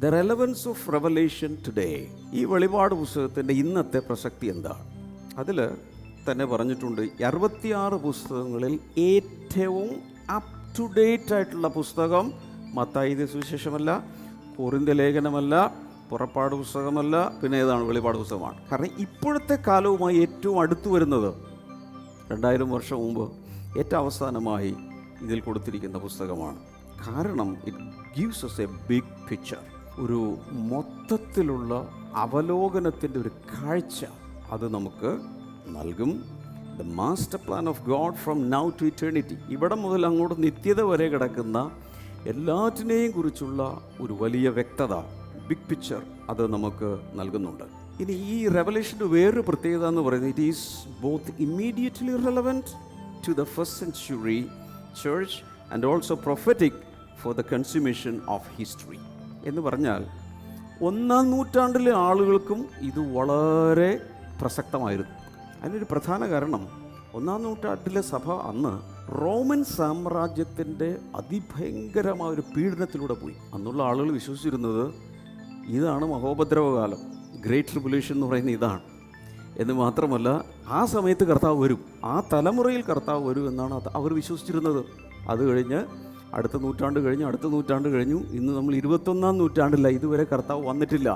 The relevance of revelation today. ഈ വെളിപാട് പുസ്തകത്തിൻ്റെ ഇന്നത്തെ പ്രസക്തി എന്താണ്? അതിൽ തന്നെ പറഞ്ഞിട്ടുണ്ട്, 66 പുസ്തകങ്ങളിൽ ഏറ്റവും അപ് ടു ഡേറ്റ് ആയിട്ടുള്ള പുസ്തകം മത്തായിയുടെ സുവിശേഷമല്ല, കൊരിന്ത്യർ ലേഖനമല്ല, പുറപ്പാട് പുസ്തകമല്ല, പിന്നെ ഏതാണ്? വെളിപാട് പുസ്തകമാണ്. കാരണം ഇപ്പോഴത്തെ കാലവുമായി ഏറ്റവും അടുത്തു വരുന്നത് 2000 വർഷം മുമ്പ് ഏറ്റവും അവസാനമായി ഇതിൽ കൊടുത്തിരിക്കുന്ന പുസ്തകമാണ്. കാരണം it gives us a big picture, ഒരു മൊത്തത്തിലുള്ള അവലോകനത്തിൻ്റെ ഒരു കാഴ്ച അത് നമുക്ക് നൽകും. The master plan of God from now to eternity. ഇവിടെ മുതൽ അങ്ങോട്ട് നിത്യത വരെ കിടക്കുന്ന എല്ലാറ്റിനെയും കുറിച്ചുള്ള ഒരു വലിയ വ്യക്തത, ബിഗ് പിക്ചർ അത് നമുക്ക് നൽകുന്നുണ്ട്. ഇനി ഈ റെവലേഷൻ്റെ വേറൊരു പ്രത്യേകത എന്ന് പറയുന്നത്, it is both immediately relevant to the first century church and also prophetic for the consummation of history. എന്ന് പറഞ്ഞാൽ 1-ാം നൂറ്റാണ്ടിലെ ആളുകൾക്കും ഇത് വളരെ പ്രസക്തമായിരുന്നു. അതിനൊരു പ്രധാന കാരണം, 1-ാം നൂറ്റാണ്ടിലെ സഭ അന്ന് റോമൻ സാമ്രാജ്യത്തിൻ്റെ അതിഭയങ്കരമായൊരു പീഡനത്തിലൂടെ പോയി. അന്നുള്ള ആളുകൾ വിശ്വസിച്ചിരുന്നത് ഇതാണ് മഹോപദ്രവകാലം, ഗ്രേറ്റ് ട്രിബുലേഷൻ എന്ന് പറയുന്ന ഇതാണ്. എന്ന് മാത്രമല്ല, ആ സമയത്ത് കർത്താവ് വരും, ആ തലമുറയിൽ കർത്താവ് വരും എന്നാണ് അവർ വിശ്വസിച്ചിരുന്നത്. അത് കഴിഞ്ഞ് അടുത്ത നൂറ്റാണ്ട് കഴിഞ്ഞു, ഇന്ന് നമ്മൾ 21-ാം നൂറ്റാണ്ടില്ല, ഇതുവരെ കർത്താവ് വന്നിട്ടില്ല.